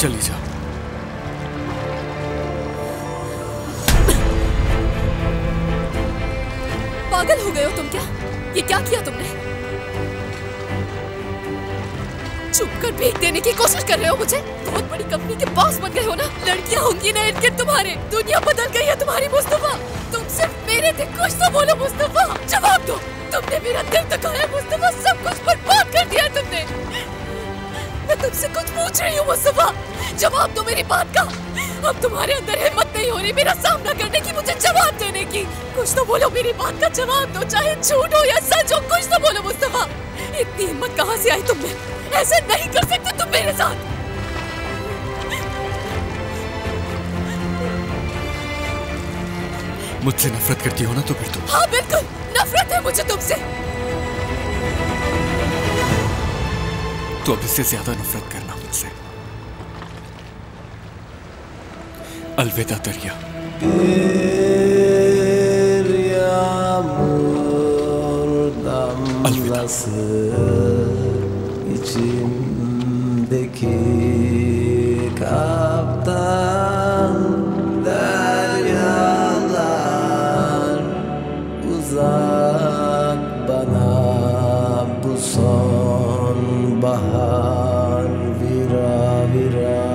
चली जा। पागल हो गए हो तुम क्या? ये क्या किया तुमने? चुप कर भेज देने की कोशिश कर रहे हो मुझे? बहुत बड़ी कंपनी के बॉस बन गए हो ना? लड़कियां होंगी ना इनके तुम्हारे। दुनिया बदल गई है तुम्हारी मुस्तफा। तुम सिर्फ मेरे थे, कुछ तो बोलो मुस्तफा। जवाब दो। तुमने मेरा दिल दुखाया मुस्तफा, सब कुछ बर्बाद कर दिया तुमने। मैं तुमसे कुछ पूछ रही हूँ मुस्तफा, जवाब दो मेरी बात का। अब तुम्हारे अंदर हिम्मत नहीं हो रही मेरा सामना करने की, मुझे जवाब देने की। कुछ तो बोलो, मेरी बात का जवाब दो, चाहे झूठ हो या सच हो, कुछ तो बोलो मुस्तफा। इतनी हिम्मत कहाँ से आई तुम में? ऐसे नहीं कर सकते तुम मेरे साथ। मुझसे नफरत करती हो ना तो फिर तुम। हाँ बिल्कुल, नफरत है मुझे तुमसे। तो अब इससे ज्यादा नफरत करना मुझसे। अलविदा दरिया। अलविदा। İçimdeki kaptan deryalar uzak bana bu son bahar vira vira.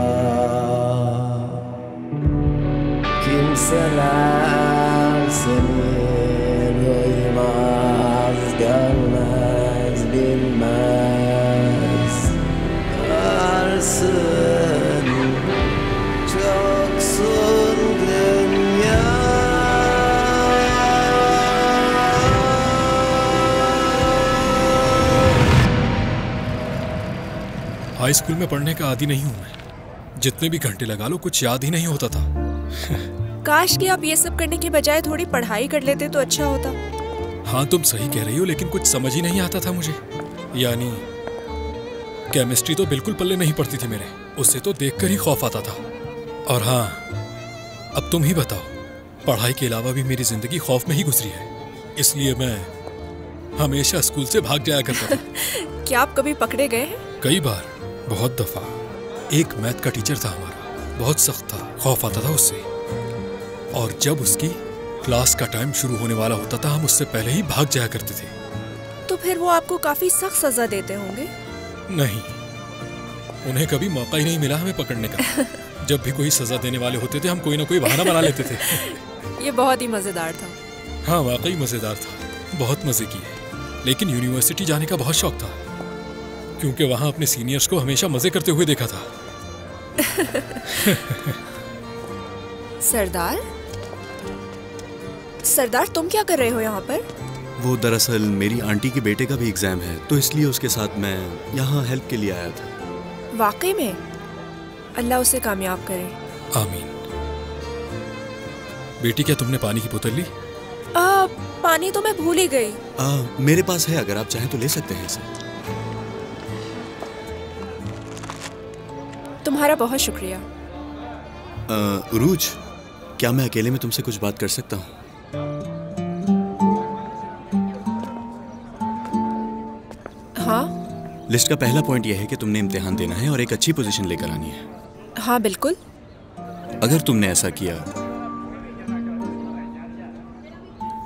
Kimseler seni duymaz, görmez, bilmez. Varsın, çoksun dünya. High school में पढ़ने का आदी नहीं हूं मैं। जितने भी घंटे लगा लो कुछ याद ही नहीं होता था। काश कि आप ये सब करने की बजाय थोड़ी पढ़ाई कर लेते तो अच्छा होता। हाँ तुम सही कह रही हो, लेकिन कुछ समझ ही नहीं आता था मुझे। यानी केमिस्ट्री तो बिल्कुल पल्ले नहीं पड़ती थी मेरे, उससे तो देखकर ही खौफ आता था। और हाँ, अब तुम ही बताओ, पढ़ाई के अलावा भी मेरी जिंदगी खौफ में ही गुजरी है, इसलिए मैं हमेशा स्कूल से भाग जाया करता था। क्या आप कभी पकड़े गए हैं? कई बार, बहुत दफा। एक मैथ का टीचर था हमारा, बहुत सख्त था, खौफ आता था उससे। और जब उसकी क्लास का टाइम शुरू होने वाला होता था, हम उससे पहले ही भाग जाया करते थे। तो फिर वो आपको काफी सख्त सजा देते होंगे? नहीं, उन्हें कभी मौका ही नहीं मिला हमें पकड़ने का। जब भी कोई सजा देने वाले होते थे, हम कोई ना कोई बहाना बना लेते थे। ये बहुत ही मजेदार था। हाँ वाकई मजेदार था, बहुत मजे किए। लेकिन यूनिवर्सिटी जाने का बहुत शौक था, क्योंकि वहां अपने सीनियर्स को हमेशा मजे करते हुए देखा था। सरदार, सरदार तुम क्या कर रहे हो यहाँ पर? वो दरअसल मेरी आंटी के बेटे का भी एग्जाम है, तो इसलिए उसके साथ मैं यहाँ हेल्प के लिए आया था। वाकई में? अल्लाह उसे कामयाब करे। आमीन। बेटी क्या तुमने पानी की बोतल ली? पानी तो मैं भूल ही गई। मेरे पास है, अगर आप चाहें तो ले सकते हैं इसे। तुम्हारा बहुत शुक्रिया। उरूज, क्या मैं अकेले में तुमसे कुछ बात कर सकता हूँ? हाँ। लिस्ट का पहला पॉइंट यह है कि तुमने इम्तिहान देना है और एक अच्छी पोजीशन लेकर आनी है। हाँ बिल्कुल। अगर तुमने ऐसा किया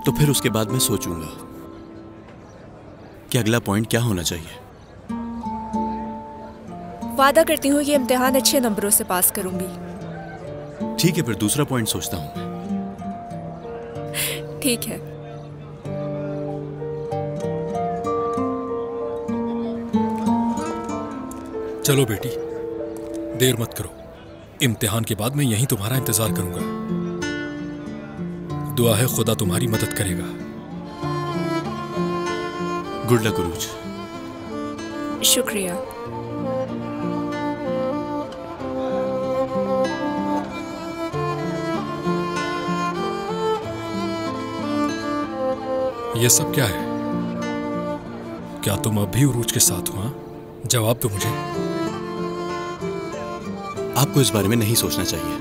तो फिर उसके बाद मैं सोचूंगा कि अगला पॉइंट क्या होना चाहिए। वादा करती हूँ कि इम्तिहान अच्छे नंबरों से पास करूंगी। ठीक है, फिर दूसरा पॉइंट सोचता हूँ मैं। ठीक है। चलो बेटी, देर मत करो। इम्तिहान के बाद मैं यहीं तुम्हारा इंतजार करूंगा। दुआ है खुदा तुम्हारी मदद करेगा। गुड लक उरूज। शुक्रिया। ये सब क्या है? क्या तुम अब भी उरूज के साथ हो? हाँ? जवाब दो मुझे। आपको इस बारे में नहीं सोचना चाहिए।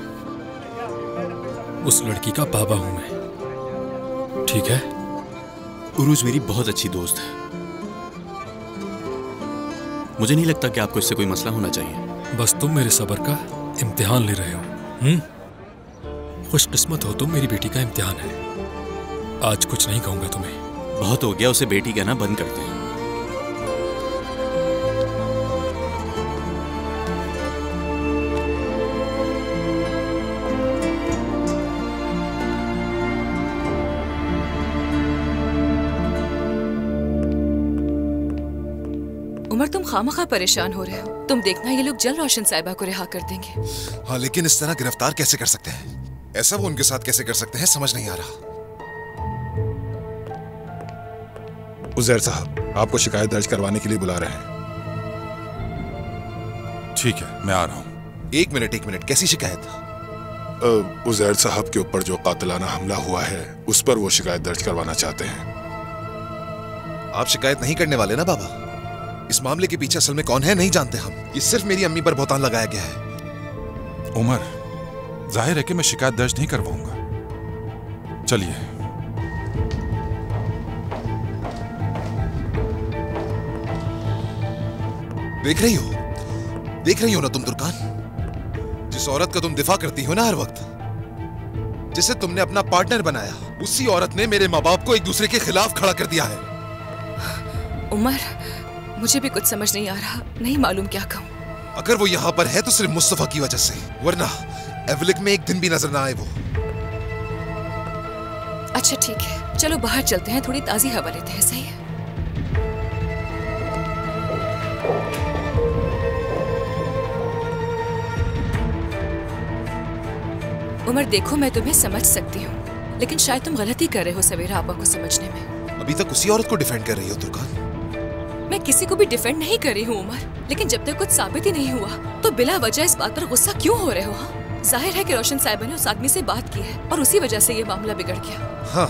उस लड़की का बाबा हूं मैं, ठीक है? उरूज मेरी बहुत अच्छी दोस्त है। मुझे नहीं लगता कि आपको इससे कोई मसला होना चाहिए। बस तुम मेरे सब्र का इम्तिहान ले रहे हो। खुशकिस्मत हो तुम, मेरी बेटी का इम्तिहान है। आज कुछ नहीं कहूंगा तुम्हें। बहुत हो गया, उसे बेटी कहना बंद करते हैं। उमर, तुम खामखा परेशान हो रहे हो। तुम देखना ये लोग जल्द रोशन साहिबा को रिहा कर देंगे। हाँ, लेकिन इस तरह गिरफ्तार कैसे कर सकते हैं? ऐसा वो उनके साथ कैसे कर सकते हैं, समझ नहीं आ रहा। उजैर साहब आपको शिकायत दर्ज करवाने के लिए बुला रहे हैं। ठीक है, मैं आ रहा हूँ। एक मिनट, कैसी शिकायत? उजैर साहब के ऊपर जो कातिलाना हमला हुआ है उस पर वो शिकायत दर्ज करवाना चाहते हैं। आप शिकायत नहीं करने वाले ना बाबा? इस मामले के पीछे असल में कौन है नहीं जानते हम। ये सिर्फ मेरी अम्मी पर बहतान लगाया गया है। उमर, जाहिर है कि मैं शिकायत दर्ज नहीं करवाऊंगा। चलिए। देख रही हो ना तुम तुर्कान, जिस औरत का तुम दिफा करती हो ना हर वक्त, जिसे तुमने अपना पार्टनर बनाया, उसी औरत ने मेरे माँ बाप को एक दूसरे के खिलाफ खड़ा कर दिया है। उमर, मुझे भी कुछ समझ नहीं आ रहा, नहीं मालूम क्या कहूँ। अगर वो यहाँ पर है तो सिर्फ मुस्तफा की वजह से, वरना एवलिक में एक दिन भी नजर ना आए वो। अच्छा ठीक है, चलो बाहर चलते हैं, थोड़ी ताजी हवा लेते हैं, सही है? उमर देखो, मैं तुम्हें समझ सकती हूँ, लेकिन शायद तुम गलती कर रहे हो सवेरा आपा को समझने में। अभी तक उसी औरत को डिफेंड कर रही हो तुर्कान। मैं किसी को भी डिफेंड नहीं कर रही हूँ उमर, लेकिन जब तक कुछ साबित ही नहीं हुआ तो बिला वजह इस बात पर गुस्सा क्यों हो रहे हो? हाँ, जाहिर है कि रोशन साहिबा ने उस आदमी से बात की है और उसी वजह से ये मामला बिगड़ गया। हाँ,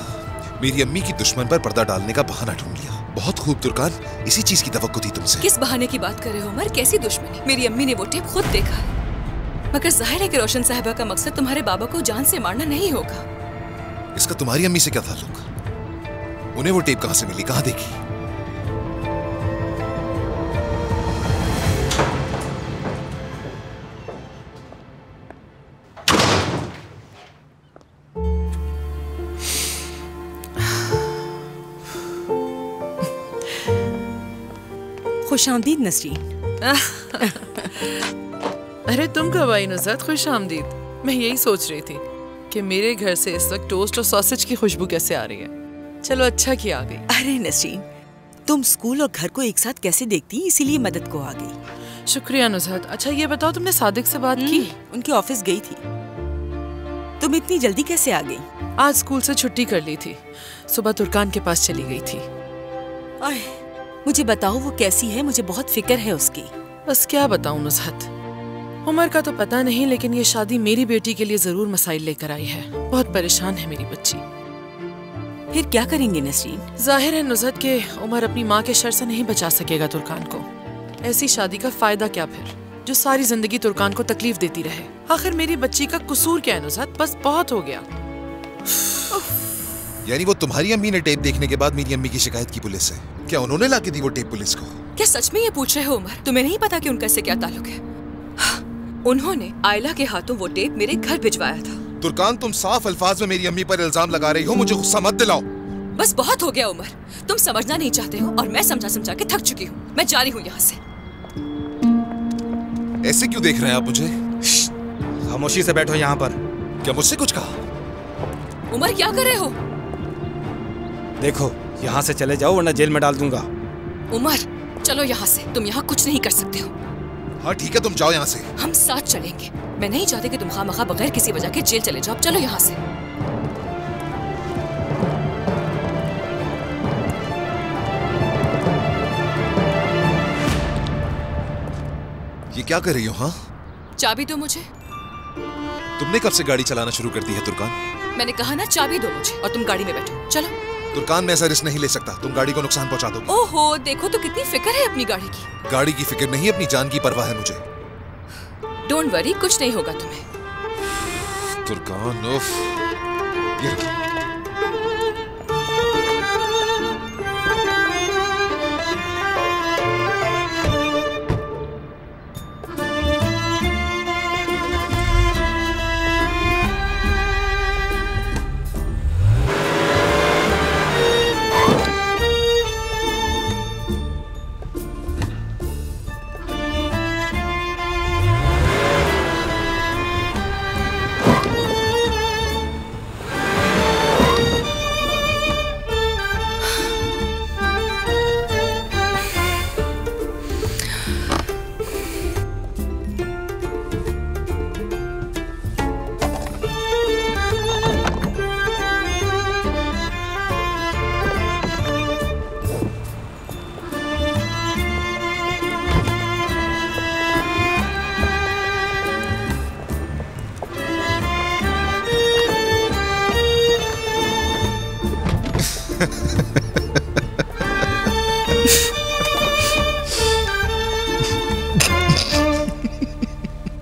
मेरी अम्मी की दुश्मन पर पर्दा डालने का बहाना ढूंढ लिया। बहुत खूब तुर्कान, इसी चीज की तवक्को थी तुमसे। किस बहाने की बात कर रहे हो उमर? कैसी दुश्मनी? मेरी अम्मी ने वो टेप खुद देखा है। मगर जाहिर है कि रोशन साहिबा का मकसद तुम्हारे बाबा को जान से मारना नहीं होगा। इसका तुम्हारी अम्मी से क्या ताल्लुक? उन्हें वो टेप कहाँ से मिली, कहाँ देखी? खुशामदीद नसरीन। अरे तुम कब आई नुज़रत? खुश आमदीद। मैं यही सोच रही थी कि मेरे घर से इस वक्त टोस्ट और सॉसेज की खुशबू कैसे आ रही है। चलो अच्छा कि आ गई। अरे नसरीन, तुम स्कूल और घर को एक साथ कैसे देखती, इसीलिए मदद को आ गई। शुक्रिया नुज़रत। अच्छा ये बताओ, तुमने सादिक से बात की? उनके ऑफिस गई थी। तुम इतनी जल्दी कैसे आ गई? आज स्कूल से छुट्टी कर ली थी, सुबह तुर्कान के पास चली गई थी। मुझे बताओ वो कैसी है, मुझे बहुत फिक्र है उसकी। बस क्या बताऊं नुज़रत, उमर का तो पता नहीं, लेकिन ये शादी मेरी बेटी के लिए जरूर मसाइल लेकर आई है। बहुत परेशान है मेरी बच्ची। फिर क्या करेंगे नसरीन? जाहिर है नुज़रत के उमर अपनी माँ के शर से नहीं बचा सकेगा तुर्कान को। ऐसी शादी का फायदा क्या फिर, जो सारी जिंदगी तुर्कान को तकलीफ देती रहे। आखिर मेरी बच्ची का कसूर क्या है नुज़रत? बस बहुत हो गया। यानी वो तुम्हारी अम्मी ने टेप देखने के बाद मेरी अम्मी की शिकायत की पुलिस से? क्या उन्होंने लाके दी वो टेप पुलिस को? क्या सच में ये पूछ रहे हो उमर? तुम्हें नहीं पता कि उनका इससे क्या ताल्लुक है? उन्होंने आयला के हाथों वो टेप मेरे घर भिजवाया था। तुर्कान, तुम साफ अल्फाज में मेरी अम्मी पर इल्जाम लगा रही हो, मुझे गुस्सा मत दिलाओ। बस बहुत हो गया उमर, तुम समझना नहीं चाहते हो और मैं समझा समझा के थक चुकी हूँ। मैं जा रही हूँ यहाँ से। ऐसे क्यों देख रहे हैं आप मुझे? खामोशी से बैठो यहाँ पर। क्या मुझसे कुछ कहा? उमर क्या कर रहे हो? देखो, यहाँ से चले जाओ वरना जेल में डाल दूंगा। उमर चलो यहाँ से, तुम यहाँ कुछ नहीं कर सकते हो। हाँ ठीक है, तुम जाओ यहाँ से। हम साथ चलेंगे। मैं नहीं चाहती कि तुम खामखा बगैर किसी वजह के जेल चले जाओ। चलो यहाँ से। ये क्या कर रही हो? हाँ, चाबी दो मुझे। तुमने कब से गाड़ी चलाना शुरू कर दी है तुर्कान? मैंने कहा ना, चाबी दो मुझे और तुम गाड़ी में बैठो। चलो। तुर्कान, मैं ऐसा रिस्क नहीं ले सकता, तुम गाड़ी को नुकसान पहुंचा दोगे। ओहो, देखो तो कितनी फिक्र है अपनी गाड़ी की। गाड़ी की फिक्र नहीं, अपनी जान की परवाह है मुझे। डोंट वरी, कुछ नहीं होगा तुम्हें। तुर्कान, उफ, ये रखो।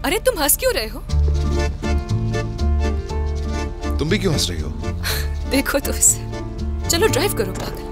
अरे तुम हंस क्यों रहे हो? तुम भी क्यों हंस रही हो? देखो तो इसे। चलो ड्राइव करो पागल।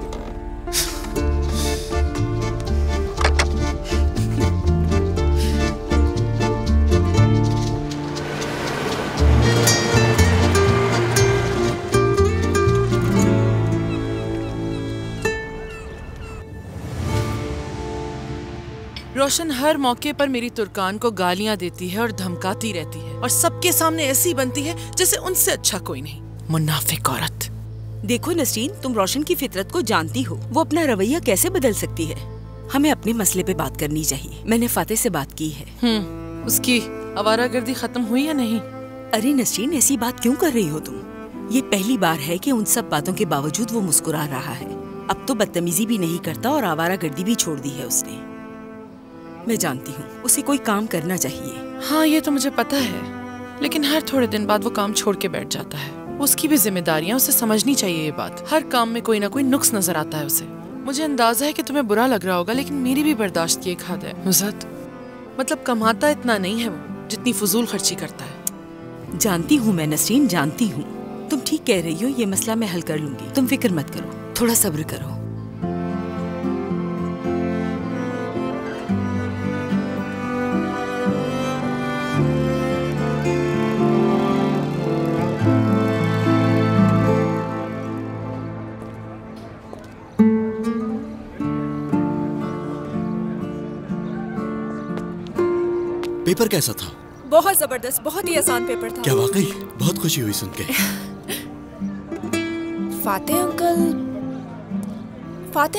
रोशन हर मौके पर मेरी तुर्कान को गालियां देती है और धमकाती रहती है और सबके सामने ऐसी बनती है जैसे उनसे अच्छा कोई नहीं। मुनाफिक औरत। देखो नसरीन, तुम रोशन की फितरत को जानती हो, वो अपना रवैया कैसे बदल सकती है। हमें अपने मसले पे बात करनी चाहिए। मैंने फातेह से बात की है। उसकी आवारागर्दी खत्म हुई या नहीं? अरे नसरीन, ऐसी बात क्यों कर रही हो तुम? ये पहली बार है कि उन सब बातों के बावजूद वो मुस्कुरा रहा है। अब तो बदतमीजी भी नहीं करता और आवारागर्दी भी छोड़ दी है उसने। मैं जानती हूँ उसे कोई काम करना चाहिए। हाँ, ये तो मुझे पता है, लेकिन हर थोड़े दिन बाद वो काम छोड़ के बैठ जाता है। उसकी भी जिम्मेदारियां, उसे समझनी चाहिए ये बात। हर काम में कोई ना कोई नुक्स नजर आता है उसे। मुझे अंदाजा है कि तुम्हें बुरा लग रहा होगा, लेकिन मेरी भी बर्दाश्त की एक हद है नुज़हत। मतलब कमाता इतना नहीं है वो जितनी फजूल खर्ची करता है। जानती हूँ मैं नसरीन, जानती हूँ। तुम ठीक कह रही हो, ये मसला मैं हल कर लूंगी। तुम फिक्र मत करो, थोड़ा सब्र करो। पेपर कैसा था? बहुत जबरदस्त, बहुत ही आसान पेपर था। क्या वाकई? बहुत खुशी हुई सुन के। फातेह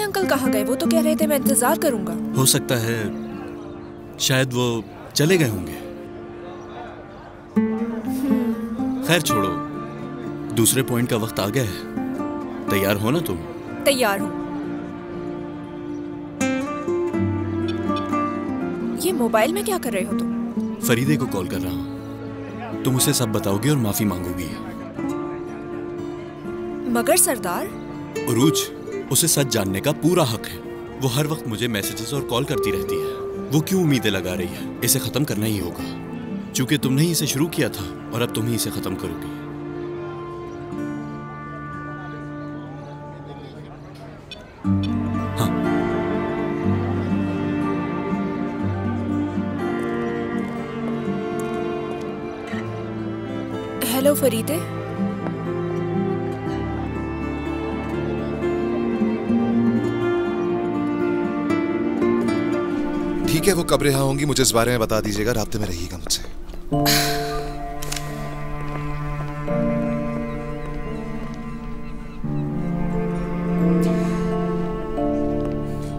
अंकल कहाँ गए? वो तो कह रहे थे मैं इंतजार करूंगा। हो सकता है शायद वो चले गए होंगे। खैर छोड़ो, दूसरे पॉइंट का वक्त आ गया है। तैयार हो ना तुम? तैयार हूँ। ये मोबाइल में क्या कर रहे हो तुम? फरीदे को कॉल कर रहा हूँ। तुम उसे सब बताओगी और माफी मांगोगी। मगर सरदार, उरूज, उसे सच जानने का पूरा हक है। वो हर वक्त मुझे मैसेजेस और कॉल करती रहती है। वो क्यों उम्मीदें लगा रही है? इसे खत्म करना ही होगा, क्योंकि तुमने ही इसे शुरू किया था और अब तुम ही इसे खत्म करोगी। हेलो फरीदे। ठीक है, वो कब रिहा होंगी मुझे इस बारे में बता दीजिएगा। राब्ते में रहिएगा मुझसे।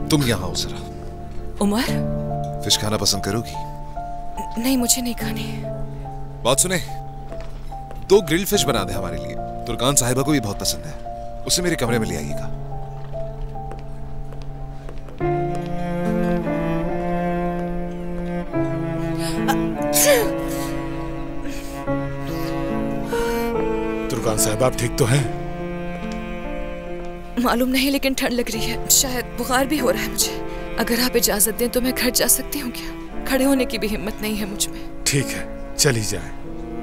तुम यहाँ आओ जरा। उमर? फिश खाना पसंद करोगी? नहीं, मुझे नहीं खानी। बात सुने, 2 ग्रिल फिश बना दे हमारे लिए। तुर्कान साहिबा को भी बहुत पसंद है। उसे मेरे कमरे में ले आइएगा। तुर्कान साहिबा, आप ठीक तो हैं? मालूम नहीं, लेकिन ठंड लग रही है। शायद बुखार भी हो रहा है मुझे। अगर आप इजाजत दें तो मैं घर जा सकती हूँ क्या? खड़े होने की भी हिम्मत नहीं है मुझ में। ठीक है, चली जाए।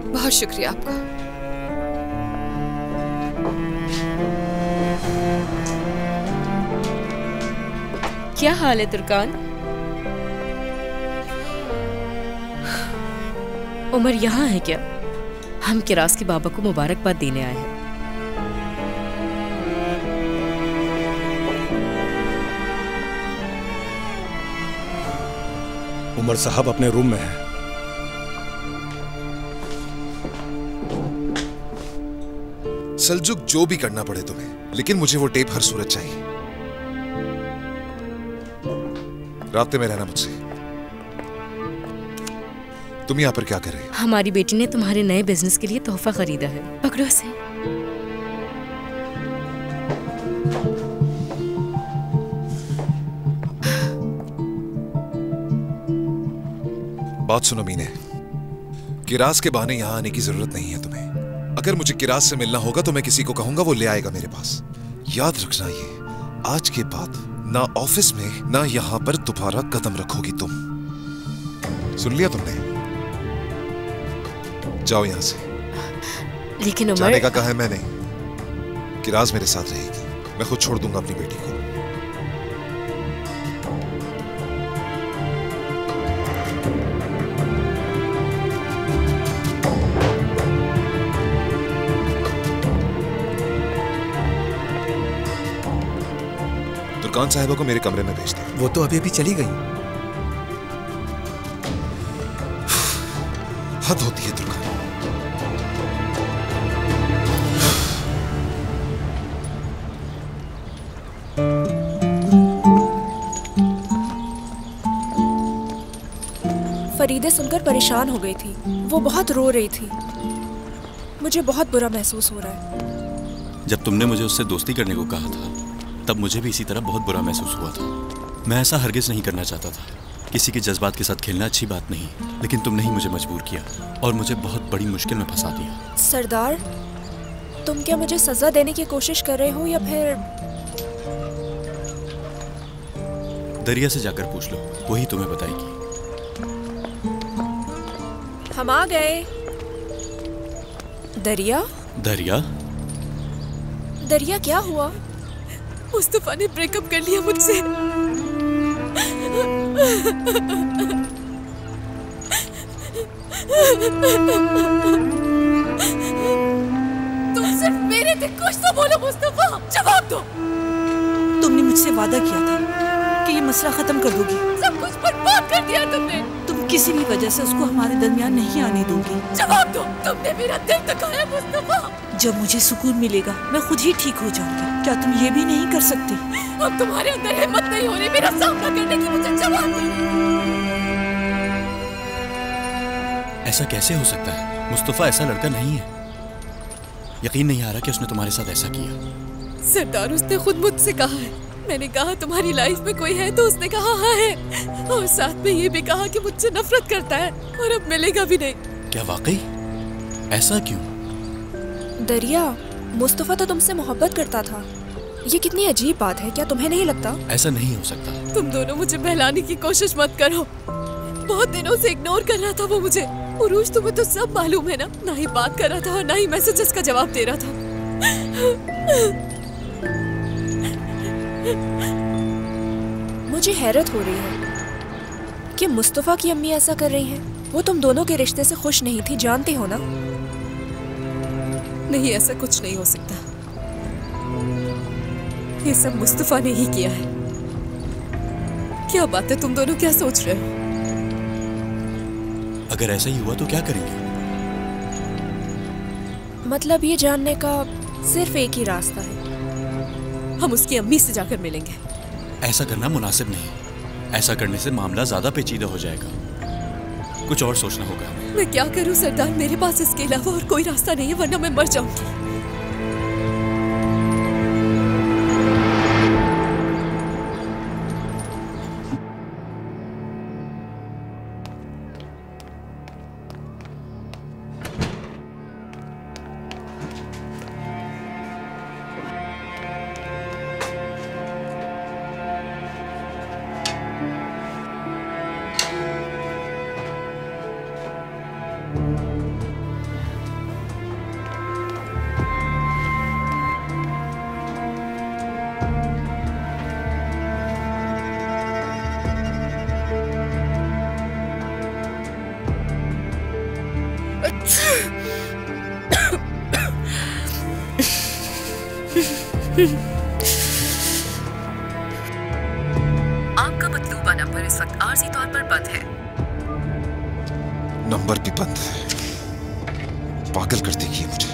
बहुत शुक्रिया आपका। क्या हाल है तुर्कान? उमर यहाँ है क्या? हम किरास के बाबा को मुबारकबाद देने आए हैं। उमर साहब अपने रूम में हैं। सल्जुक, जो भी करना पड़े तुम्हें, लेकिन मुझे वो टेप हर सूरत चाहिए। राब्ते में रहना मुझसे। तुम यहाँ पर क्या कर रहे हो? हमारी बेटी ने तुम्हारे नए बिजनेस के लिए तोहफा खरीदा है। पकड़ो इसे। बात सुनो मीने, किरास के बहाने यहाँ आने की जरूरत नहीं है तुम्हें। अगर मुझे किरास से मिलना होगा तो मैं किसी को कहूंगा, वो ले आएगा मेरे पास। याद रखना, ये आज के बाद ना ऑफिस में ना यहाँ पर दोबारा कदम रखोगी तुम। सुन लिया तुमने? जाओ यहाँ से। लेकिन उमर... जाने का कहा है मैंने। किराज मेरे साथ रहेगी, मैं खुद छोड़ दूंगा अपनी बेटी को। दुर्कान साहिबा को मेरे कमरे में भेज दो। वो तो अभी अभी चली गई। हद होती है दुर्कान। फरीदे सुनकर परेशान हो गई थी। वो बहुत रो रही थी। मुझे बहुत बुरा महसूस हो रहा है। जब तुमने मुझे उससे दोस्ती करने को कहा था तब मुझे भी इसी तरह बहुत बुरा महसूस हुआ था। मैं ऐसा हरगिज नहीं करना चाहता था। किसी के जज्बात के साथ खेलना अच्छी बात नहीं, लेकिन तुमने ही मुझे मजबूर किया और मुझे बहुत बड़ी मुश्किल में फंसा दिया। सरदार, तुम क्या मुझे सजा देने की कोशिश कर रहे हो या फिर... दरिया से जाकर पूछ लो, वही तुम्हें बताएगी। हम आ गए। दरिया? दरिया? दरिया क्या हुआ? मुस्तफा ने ब्रेकअप कर लिया मुझसे। तुम सिर्फ मेरे थे, कुछ तो बोलो मुस्तफा, जवाब दो। तुमने मुझसे वादा किया था कि ये मसला खत्म कर दोगी। सब कुछ बर्बाद कर दिया तुमने। तुम किसी भी वजह से उसको हमारे दरमियान नहीं आने दोगी। जवाब दो, तुमने मेरा दिल दुखाया मुस्तफा। जब मुझे सुकून मिलेगा मैं खुद ही ठीक हो जाऊंगी। क्या तुम ये भी नहीं कर सकती? अब तुम्हारे अंदर हिम्मत नहीं हो रही मेरा सामना करने की। मुझे जवाब दो। ऐसा कैसे हो सकता है? मुस्तफा ऐसा लड़का नहीं है। यकीन नहीं आ रहा कि उसने तुम्हारे साथ ऐसा किया। सरदार, उसने खुद मुझसे कहा है। मैंने कहा तुम्हारी लाइफ में कोई है तो उसने कहा हाँ है, और साथ में ये भी कहा कि मुझसे नफरत करता है और अब मिलेगा भी नहीं। क्या वाकई? ऐसा क्यों? दरिया, मुस्तफा तो तुमसे मोहब्बत करता था। ये कितनी अजीब बात है, क्या तुम्हें नहीं लगता? ऐसा नहीं हो सकता। तुम दोनों मुझे बहलाने की कोशिश मत करो। बहुत दिनों से इग्नोर कर रहा था वो मुझे। उरूज, तुम्हें तो सब मालूम है ना ही बात कर रहा था और ना ही मैसेजेस का जवाब दे रहा था। मुझे हैरत हो रही है कि मुस्तफा की अम्मी ऐसा कर रही हैं। वो तुम दोनों के रिश्ते से खुश नहीं थी, जानते हो ना? नहीं, ऐसा कुछ नहीं हो सकता। ये सब मुस्तफा ने ही किया है। क्या बात है, तुम दोनों क्या सोच रहे हो? अगर ऐसा ही हुआ तो क्या करेंगे? मतलब ये जानने का सिर्फ एक ही रास्ता है। हम उसकी अम्मी से जाकर मिलेंगे। ऐसा करना मुनासिब नहीं। ऐसा करने से मामला ज्यादा पेचीदा हो जाएगा। कुछ और सोचना होगा हमें। मैं क्या करूं सरदार, मेरे पास इसके अलावा और कोई रास्ता नहीं है, वरना मैं मर जाऊंगी। आपका मतलूबा नंबर इस वक्त आर्जी तौर पर बंद है। नंबर भी बंद है। पागल कर देगी ये मुझे।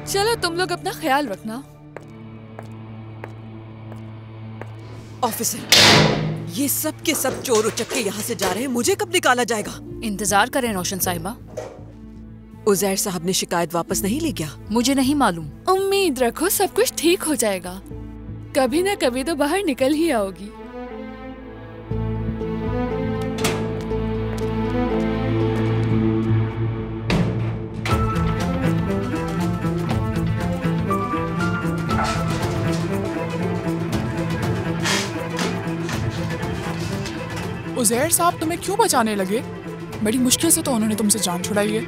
चलो, तुम लोग अपना ख्याल रखना। ऑफिसर, ये सब के सब चोर उचक्के यहाँ से जा रहे हैं। मुझे कब निकाला जाएगा? इंतजार करें रोशन साहिबा। उजैर साहब ने शिकायत वापस नहीं ली क्या? मुझे नहीं मालूम। उम्मीद रखो सब कुछ ठीक हो जाएगा। कभी ना कभी तो बाहर निकल ही आओगी। उज़ैर साहब तुम्हें क्यों बचाने लगे? बड़ी मुश्किल से तो उन्होंने तुमसे जान छुड़ाई है।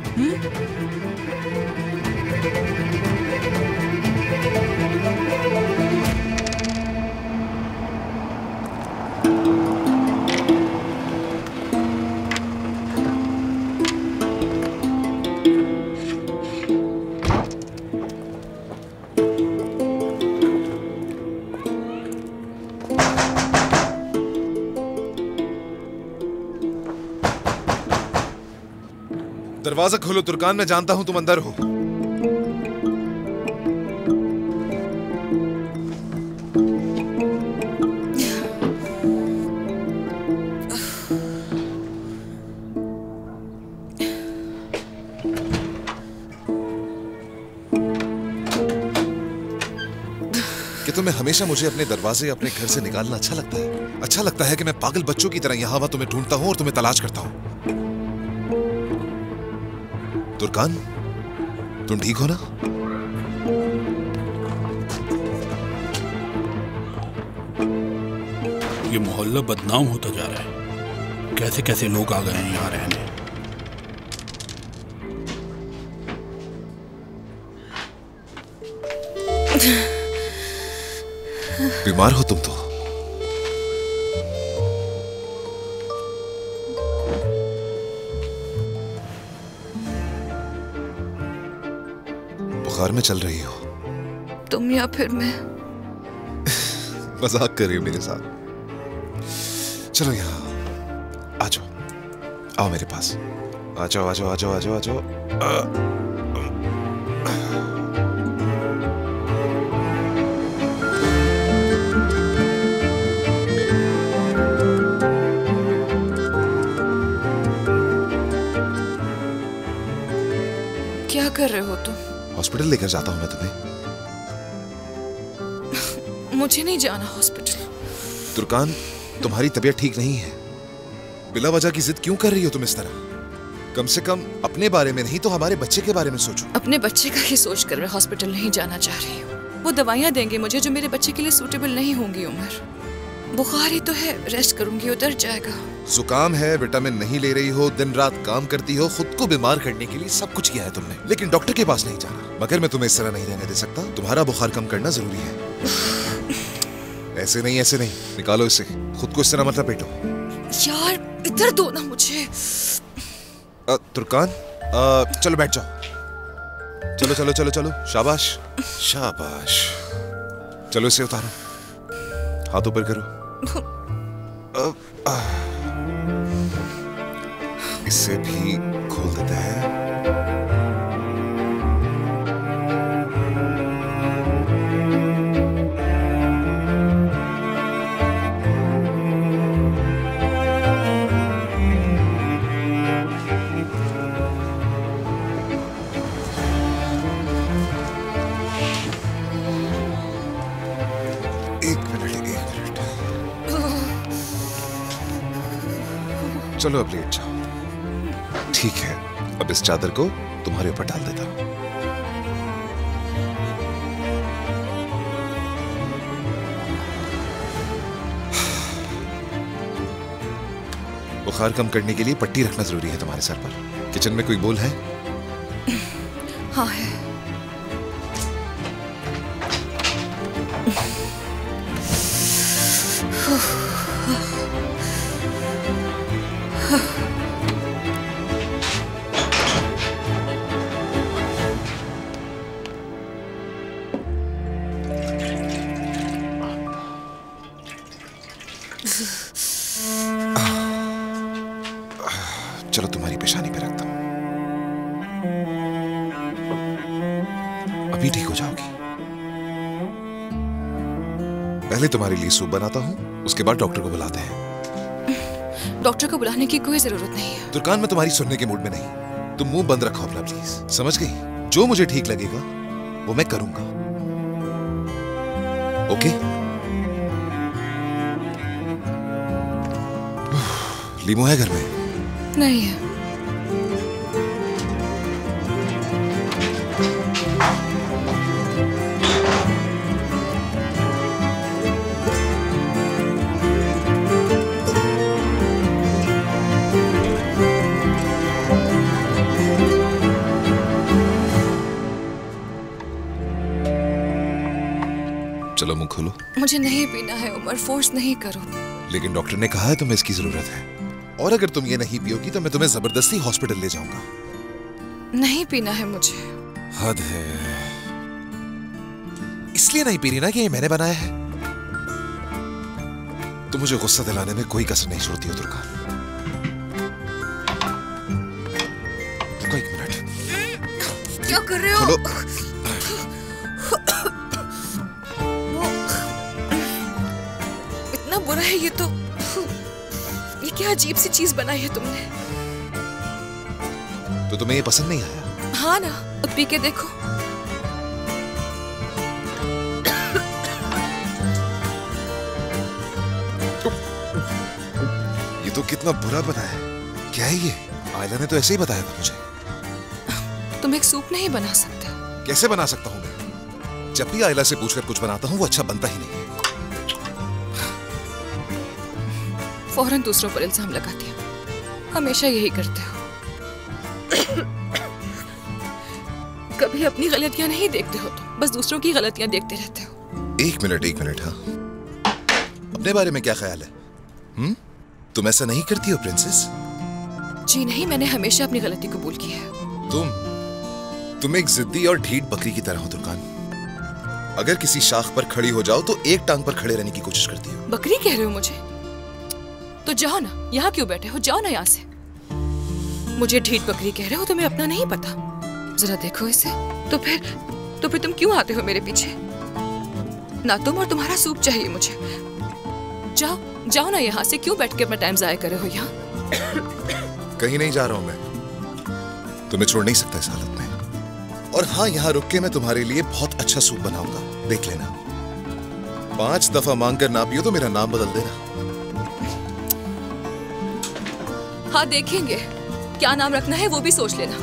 दरवाजा खोलो तुर्कान, मैं जानता हूं तुम अंदर हो। कि तुम्हें हमेशा मुझे अपने दरवाजे, अपने घर से निकालना अच्छा लगता है? अच्छा लगता है कि मैं पागल बच्चों की तरह यहां वहां तुम्हें ढूंढता हूं और तुम्हें तलाश करता हूं। तुर्कान, तुम ठीक हो ना? ये मोहल्ला बदनाम होता जा रहा है। कैसे कैसे लोग आ गए हैं यहाँ रहने। बीमार हो तुम तो? बुखार में चल रही हो तुम या फिर मैं? मजाक कर रही हो मेरे साथ? चलो यहाँ आ जाओ, आओ मेरे पास, आ जाओ आ जाओ आ जाओ आ जाओ आ जाओ। क्या कर रहे हो तुम? हॉस्पिटल लेकर जाता हूं मैं तुम्हें। मुझे नहीं जाना हॉस्पिटल। तुर्कान, तुम्हारी तबीयत ठीक नहीं है। बिला वजह की जिद क्यों कर रही हो तुम इस तरह? कम से कम अपने बारे में नहीं तो हमारे बच्चे के बारे में सोचो। अपने बच्चे का ही सोच कर मैं हॉस्पिटल नहीं जाना चाह रही हूँ। वो दवाइयाँ देंगे मुझे जो मेरे बच्चे के लिए सूटेबल नहीं होंगी। उमर, बुखार ही तो है, रेस्ट करूंगी उतर जाएगा। जुकाम है, विटामिन नहीं ले रही हो, दिन रात काम करती हो, खुद को बीमार करने के लिए सब कुछ किया है तुमने, लेकिन डॉक्टर के पास नहीं जाना। मगर मैं तुम्हें इस तरह नहीं रहने दे सकता। तुम्हारा बुखार कम करना जरूरी है। ऐसे नहीं, ऐसे नहीं, निकालो इसे। खुद को इस तरह मत लपेटो। यार इधर दो ना मुझे। तुर्कान, चलो बैठ जाओ। चलो चलो चलो चलो, शाबाश शाबाश। चलो इसे उतारो, हाथ ऊपर करो। इसे भी खोल देते हैं। चलो अब लेट जाओ। ठीक है, अब इस चादर को तुम्हारे ऊपर डाल देता हूं। बुखार कम करने के लिए पट्टी रखना जरूरी है तुम्हारे सर पर। किचन में कोई बोल है? हाँ है। चलो तुम्हारी पेशानी पे रखता हूं, अभी ठीक हो जाओगी। पहले तुम्हारे लिए सूप बनाता हूं, उसके बाद डॉक्टर को बुलाते हैं। डॉक्टर को बुलाने की कोई जरूरत नहीं है। तुर्कान, मैं तुम्हारी सुनने के मूड में नहीं। तुम मुंह बंद रखो अपना प्लीज, समझ गई? जो मुझे ठीक लगेगा वो मैं करूंगा। ओके? लीमू है घर में? नहीं है। चलो मुंह खोलो। मुझे नहीं पीना है उमर, फोर्स नहीं करो। लेकिन डॉक्टर ने कहा है तुम्हें इसकी जरूरत है, और अगर तुम ये नहीं पियोगी तो मैं तुम्हें जबरदस्ती हॉस्पिटल ले जाऊंगा। नहीं पीना है मुझे। हद है। इसलिए नहीं पी रही ना कि ये मैंने बनाया है। तुम मुझे गुस्सा दिलाने में कोई कसर नहीं छोड़ती हो तुर्कान। रुको एक मिनट। क्या कर रहे हो? इतना बुरा है ये तो। ये क्या अजीब सी चीज बनाई है तुमने। तो तुम्हें ये पसंद नहीं आया? हाँ ना, अब पी के देखो। ये तो कितना बुरा बनाया है। क्या है ये? आयला ने तो ऐसे ही बताया था मुझे। तुम एक सूप नहीं बना सकते? कैसे बना सकता हूँ मैं? जब भी आयला से पूछकर कुछ बनाता हूँ वो अच्छा बनता ही नहीं है। फौरन दूसरों पर इल्जाम लगाती हो, हमेशा यही करते हो। कभी अपनी गलतियां नहीं देखते हो, तो बस दूसरों की गलतियां देखते रहते हो। एक मिनट हाँ। अपने बारे में क्या ख्याल है? तुम ऐसा नहीं करती हो प्रिंसेस? जी नहीं, मैंने हमेशा अपनी गलती कबूल की है। तुम एक जिद्दी और ढीठ बकरी की तरह हो तुर्कान। अगर किसी शाख पर खड़ी हो जाओ तो एक टांग पर खड़े रहने की कोशिश करती हो। बकरी कह रहे हो मुझे? तो जाओ ना, यहाँ क्यों बैठे हो? जाओ ना यहाँ से। मुझे ढीठ बकरी कह रहे हो? तुम्हें अपना नहीं पता? जरा देखो इसे। तो फिर तुम क्यों आते हो मेरे पीछे? ना तुम और तुम्हारा सूप चाहिए मुझे। जाओ ना यहाँ से। क्यों बैठ के अपना टाइम जाया कर रहे हो यहाँ? कहीं नहीं जा रहा हूँ मैं। तुम्हें छोड़ नहीं सकता इस हालत में। और हाँ, यहाँ रुक के मैं तुम्हारे लिए बहुत अच्छा सूप बनाऊंगा, देख लेना। 5 दफा मांग कर ना पियो तो मेरा नाम बदल देना। हाँ देखेंगे, क्या नाम रखना है वो भी सोच लेना।